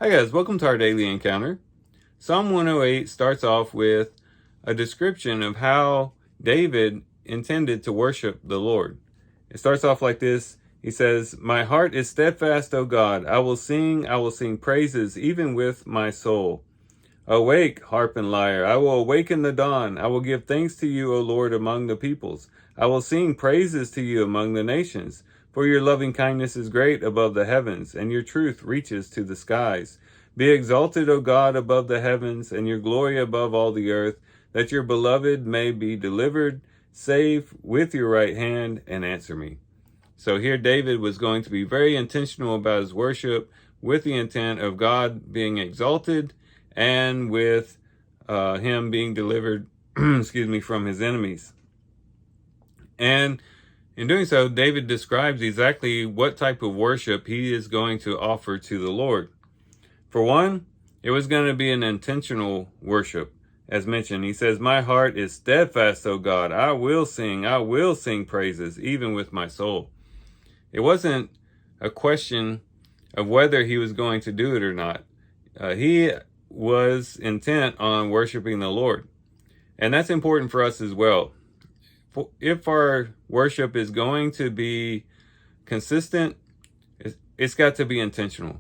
Hi guys, welcome to our daily encounter. Psalm 108 starts off with a description of how David intended to worship the Lord. It starts off like this. He says, "My heart is steadfast, O God. I will sing praises even with my soul. Awake, harp and lyre. I will awaken the dawn. I will give thanks to you, O Lord, among the peoples. I will sing praises to you among the nations. For your loving kindness is great above the heavens, and your truth reaches to the skies. Be exalted, O God, above the heavens, and your glory above all the earth, that your beloved may be delivered. Save with your right hand and answer me." So here David was going to be very intentional about his worship with the intent of God being exalted and with him being delivered, from his enemies. And in doing so, David describes exactly what type of worship he is going to offer to the Lord. For one, it was going to be an intentional worship. As mentioned, he says, "My heart is steadfast, O God. I will sing praises, even with my soul." It wasn't a question of whether he was going to do it or not. He was intent on worshiping the Lord. And that's important for us as well. If our worship is going to be consistent, it's got to be intentional.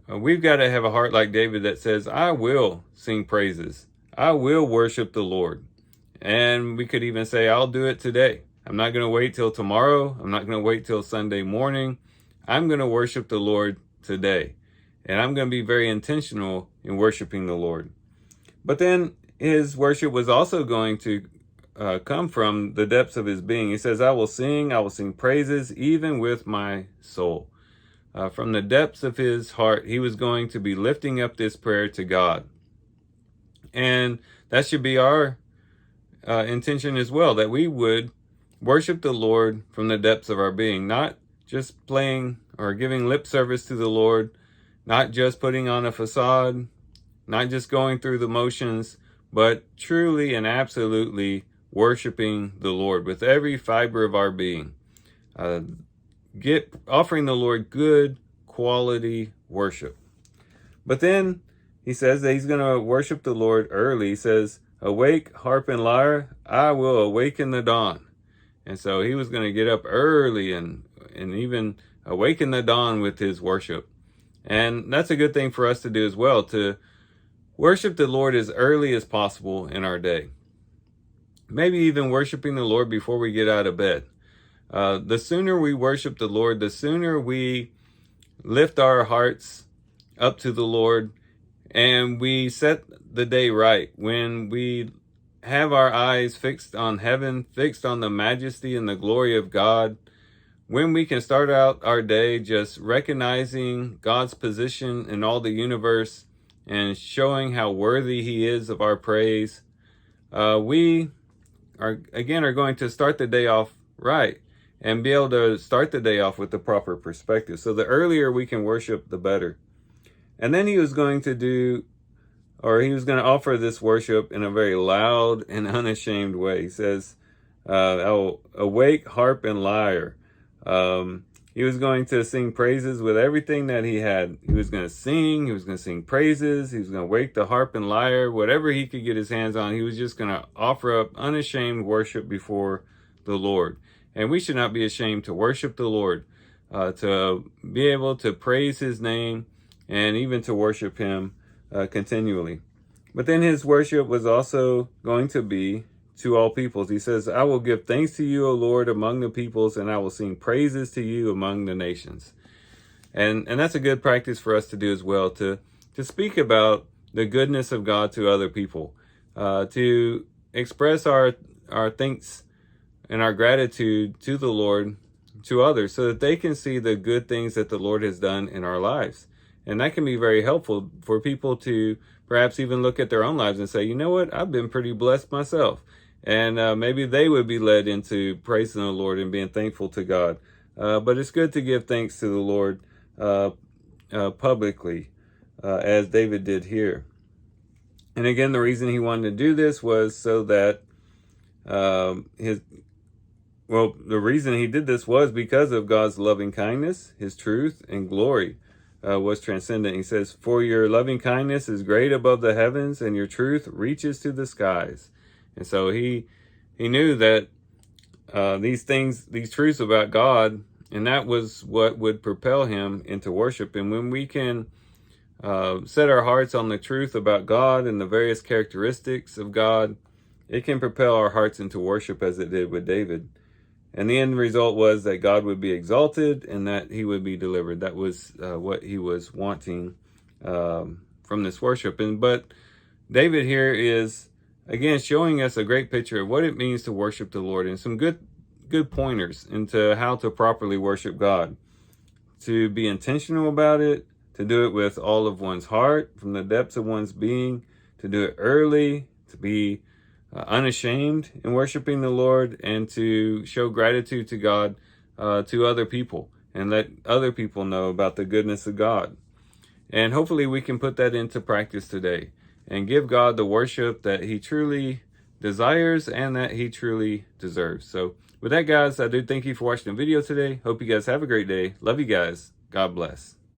We've got to have a heart like David that says, "I will sing praises. I will worship the Lord." And we could even say, "I'll do it today. I'm not going to wait till tomorrow. I'm not going to wait till Sunday morning. I'm going to worship the Lord today. And I'm going to be very intentional in worshiping the Lord." But then his worship was also going to come from the depths of his being. He says, I will sing praises even with my soul." From the depths of his heart, he was going to be lifting up this prayer to God. And that should be our intention as well, that we would worship the Lord from the depths of our being, not just playing or giving lip service to the Lord, not just putting on a facade, not just going through the motions, but truly and absolutely worshiping the Lord with every fiber of our being. Offering the Lord good quality worship. But then he says that he's going to worship the Lord early. He says, "Awake, harp and lyre, I will awaken the dawn." And so he was going to get up early and even awaken the dawn with his worship. And that's a good thing for us to do as well, to worship the Lord as early as possible in our day. Maybe even worshiping the Lord before we get out of bed. The sooner we worship the Lord, the sooner we lift our hearts up to the Lord and we set the day right, when we have our eyes fixed on heaven, fixed on the majesty and the glory of God, when we can start out our day just recognizing God's position in all the universe and showing how worthy he is of our praise, we are going to start the day off right and be able to start the day off with the proper perspective. So the earlier we can worship, the better. And then he was going to offer this worship in a very loud and unashamed way. He says, "I'll awake, harp and lyre." He was going to sing praises with everything that he had. He was going to sing praises. He was going to wake the harp and lyre, whatever he could get his hands on. He was just going to offer up unashamed worship before the Lord. And we should not be ashamed to worship the Lord, to be able to praise his name and even to worship him continually. But then his worship was also going to be to all peoples. He says, "I will give thanks to you, O Lord, among the peoples, and I will sing praises to you among the nations." And that's a good practice for us to do as well, to speak about the goodness of God to other people, to express our thanks and our gratitude to the Lord to others, so that they can see the good things that the Lord has done in our lives. And that can be very helpful for people to perhaps even look at their own lives and say, "You know what, I've been pretty blessed myself." And maybe they would be led into praising the Lord and being thankful to God. But it's good to give thanks to the Lord publicly, as David did here. And again, the reason he wanted to do this was so that the reason he did this was because of God's loving kindness, his truth, and glory was transcendent. He says, "For your loving kindness is great above the heavens, and your truth reaches to the skies." And so he knew that these things, these truths about God, and that was what would propel him into worship. And when we can set our hearts on the truth about God and the various characteristics of God, it can propel our hearts into worship as it did with David. And the end result was that God would be exalted and that he would be delivered. That was what he was wanting from this worship. But David here is, again, showing us a great picture of what it means to worship the Lord and some good pointers into how to properly worship God. To be intentional about it, to do it with all of one's heart, from the depths of one's being, to do it early, to be unashamed in worshiping the Lord, and to show gratitude to God to other people and let other people know about the goodness of God. And hopefully we can put that into practice today and give God the worship that he truly desires and that he truly deserves. So with that, guys, I do thank you for watching the video today. Hope you guys have a great day. Love you guys. God bless.